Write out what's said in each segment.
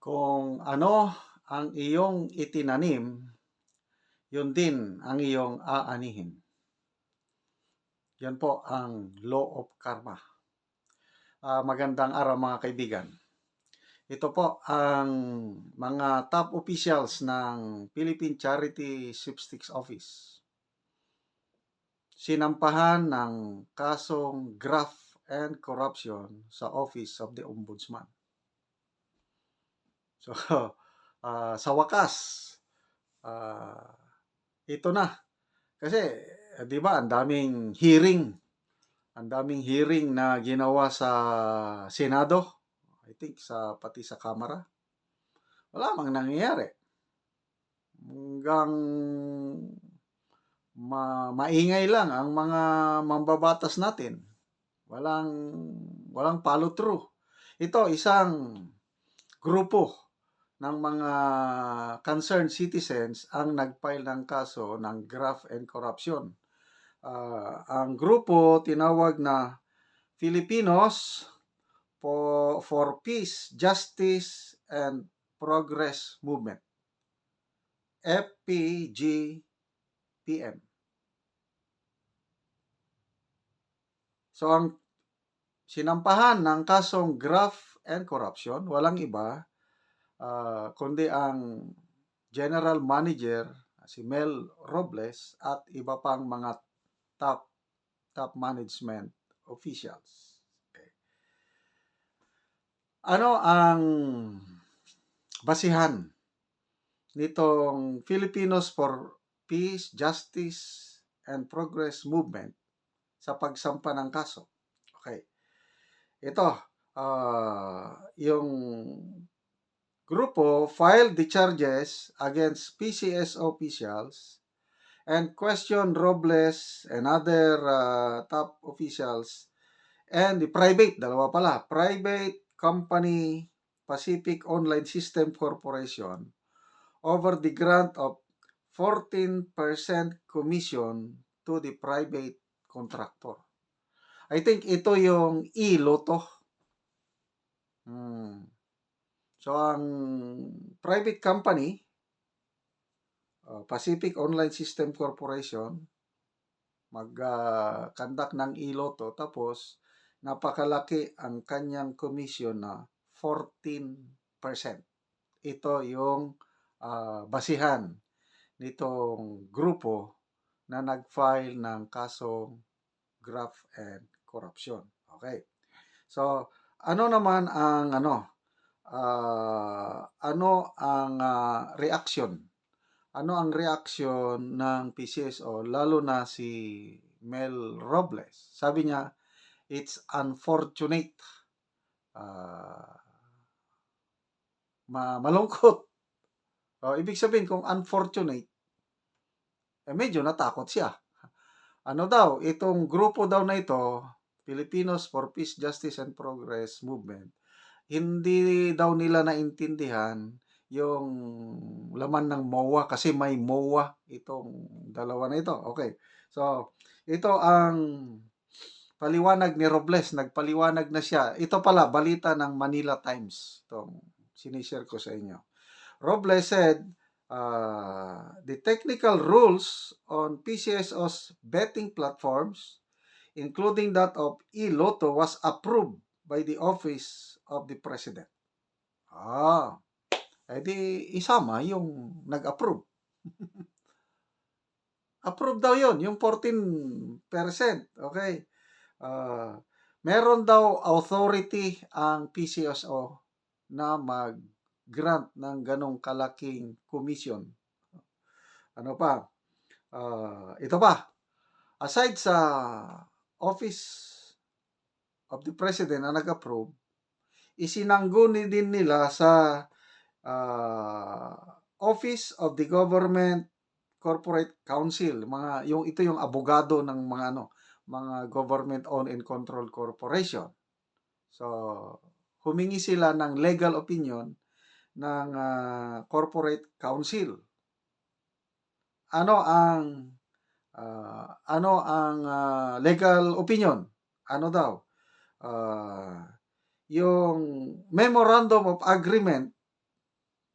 Kung ano ang iyong itinanim, yun din ang iyong aanihin. Yan po ang law of karma. Magandang araw mga kaibigan. Ito po ang mga top officials ng Philippine Charity Sweepstakes Office. Sinampahan ng kasong graft and corruption sa Office of the Ombudsman. So, sa wakas, ito na. Kasi, 'di ba, ang daming hearing na ginawa sa Senado, I think pati sa Kamara. Wala mang nangyayari. Hanggang maingay lang ang mga mambabatas natin. Walang follow through. Ito isang grupo ng mga concerned citizens ang nag-file ng kaso ng graft and corruption. Ang grupo tinawag na Filipinos for Peace, Justice, and Progress Movement. FPGPM. So, ang sinampahan ng kasong graft and corruption, walang iba, kundi ang General Manager, si Mel Robles, at iba pang mga top management officials. Okay. Ano ang basihan nitong Filipinos for Peace, Justice, and Progress Movement sa pagsampa ng kaso? Okay. Ito, yung grupo filed the charges against PCSO officials and questioned Robles and other top officials and the private company Pacific Online System Corporation over the grant of 14% commission to the private contractor. I think ito yung iLotto. So, ang private company, Pacific Online System Corporation, mag-conduct ng iLotto, tapos napakalaki ang kanyang commission na 14%. Ito yung basihan nitong grupo na nag-file ng kasong graft and corruption. Okay. So, ano naman ang reaction? Ano ang reaction ng PCSO, lalo na si Mel Robles? Sabi niya, it's unfortunate. Malungkot. Ibig sabihin, kung unfortunate, medyo natakot siya. Ano daw, itong grupo daw na ito, Filipinos for Peace, Justice, and Progress Movement, hindi daw nila naintindihan yung laman ng MOA kasi may MOA itong dalawa na ito. Okay. So, ito ang paliwanag ni Robles. Nagpaliwanag na siya. Ito pala, balita ng Manila Times. Itong sinishare ko sa inyo. Robles said, the technical rules on PCSO's betting platforms, including that of iLotto, was approved by the Office of the President. Edi isama yung nag-approve. Approve daw yon, yung 14%. Okay. Meron daw authority ang PCSO na mag-grant ng ganong kalaking commission. Ano pa? Ito pa. Aside sa Office of the President na nag-approve, isinangguni din nila sa Office of the Government Corporate Council, ito yung abogado ng mga government-owned and controlled corporation. So, humingi sila ng legal opinion ng corporate council. Ano ang legal opinion? Ano daw? Yung memorandum of agreement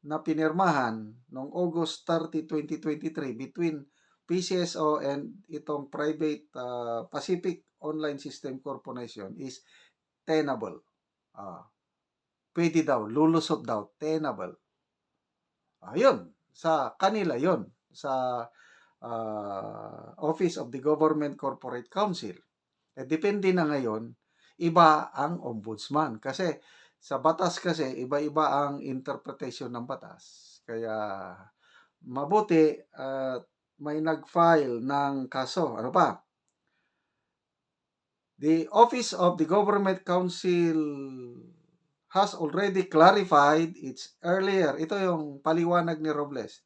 na pinirmahan noong August 30, 2023 between PCSO and itong private Pacific Online System Corporation is tenable. Pwede daw, lulusot daw, tenable. Ayun, sa kanila yon sa Office of the Government Corporate Council. Depende na ngayon, iba ang ombudsman. Kasi sa batas kasi, iba-iba ang interpretation ng batas. Kaya mabuti may nag-file ng kaso. Ano pa? The Office of the Government Council has already clarified its earlier, ito yung paliwanag ni Robles,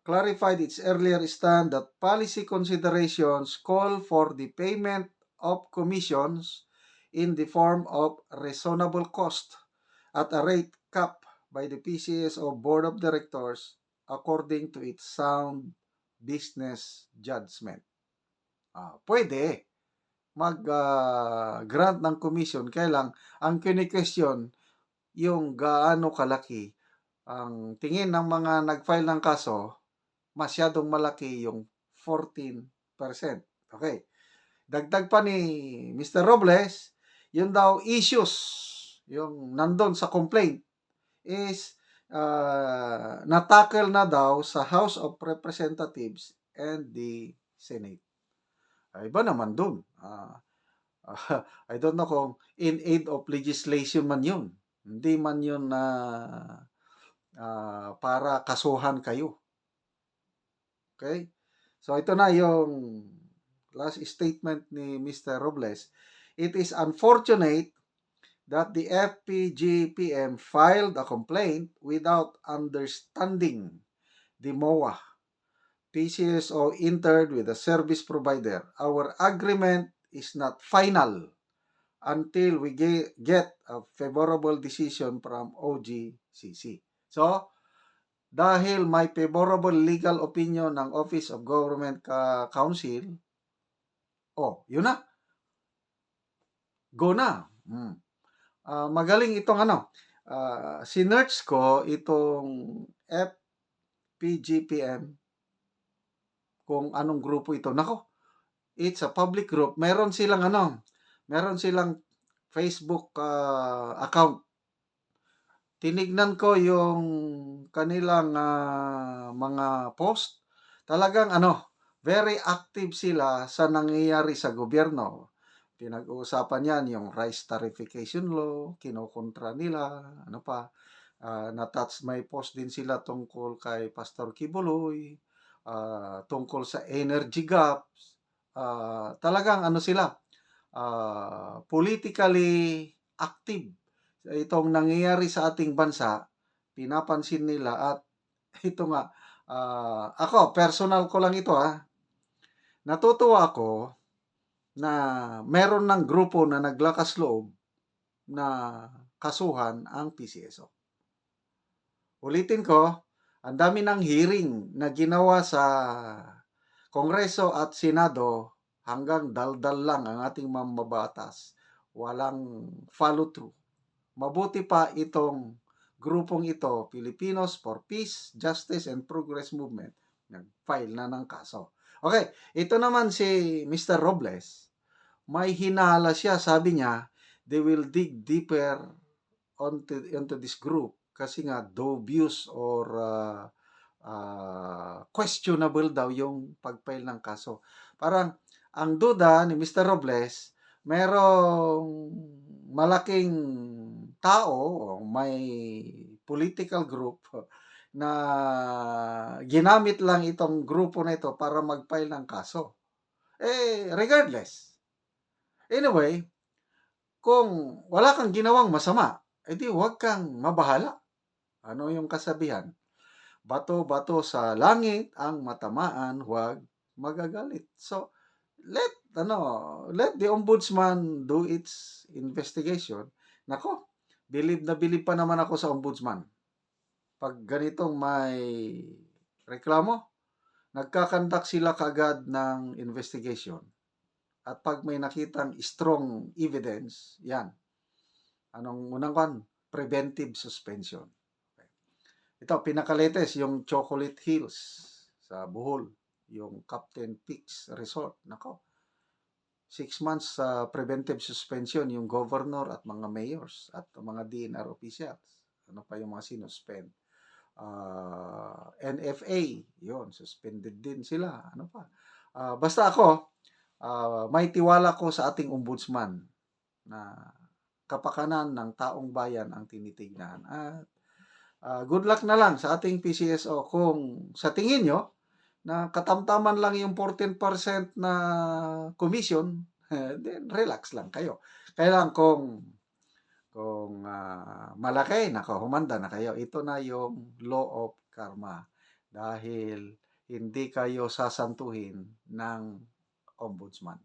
clarified its earlier stand that policy considerations call for the payment of commissions in the form of reasonable cost at a rate cap by the PCSO Board of Directors according to its sound business judgment. Pwede mag-grant ng commission, kaya lang ang kini-question yung gaano kalaki. Ang tingin ng mga nag-file ng kaso, masyadong malaki yung 14%. Okay. Dagdag pa ni Mr. Robles, yun daw issues, yung nandun sa complaint, is natackle na daw sa House of Representatives and the Senate. Iba naman dun. I don't know kung in aid of legislation man yun. Hindi man yun na para kasuhan kayo. Okay? So, ito na yung last statement ni Mr. Robles. It is unfortunate that the FPGPM filed a complaint without understanding the MOA. PCSO entered with a service provider. Our agreement is not final until we get a favorable decision from OGCC. So, dahil may favorable legal opinion ng Office of Government Council, yun na. Go na. Magaling itong sinearch ko itong FPGPM kung anong grupo ito. Nako, it's a public group. Meron silang Facebook account. Tinignan ko yung kanilang mga post. Talagang very active sila sa nangyayari sa gobyerno. Pinag-uusapan yan yung rice tarification law, kinokontra nila, na-touch my post din sila tungkol kay Pastor Kibuloy, tungkol sa energy gaps. Talagang sila, politically active. Itong nangyayari sa ating bansa, pinapansin nila at ito nga, ako, personal ko lang ito natutuwa ako na meron ng grupo na naglakas loob na kasuhan ang PCSO. Ulitin ko, ang dami ng hearing na ginawa sa Kongreso at Senado, hanggang daldal lang ang ating mambabatas. Walang follow-through. Mabuti pa itong grupong ito, Filipinos for Peace, Justice, and Progress Movement, nag-file na ng kaso. Okay, ito naman si Mr. Robles, may hinala siya, sabi niya, they will dig deeper onto this group kasi nga dubious or questionable daw yung pag-file ng kaso. Parang ang duda ni Mr. Robles, merong malaking tao, may political group na ginamit lang itong grupo na ito para mag-file ng kaso. Regardless. Anyway, kung wala kang ginawang masama, edi huwag kang mabahala. Ano yung kasabihan? Bato-bato sa langit ang matamaan, huwag magagalit. So, let the ombudsman do its investigation. Nako, bilib na bilib pa naman ako sa ombudsman. Pag ganitong may reklamo, nagkakandak sila kagad ng investigation. At pag may nakitang strong evidence, yan. Anong unang kan? Preventive suspension. Okay. Ito, pinaka-latest, yung Chocolate Hills sa Bohol, yung Captain Peaks Resort. Nako, 6 months sa preventive suspension yung governor at mga mayors at mga DNR officials. Ano pa yung mga sinuspend? NFA, yun, suspended din sila. Ano pa? Basta ako, may tiwala ko sa ating ombudsman na kapakanan ng taong bayan ang tinitignan. At good luck na lang sa ating PCSO kung sa tingin nyo na katamtaman lang yung 14% na commission, then relax lang kayo. Kailan kung malaki, nako, humanda na kayo. Ito na yung law of karma dahil hindi kayo sasantuhin ng ombudsman.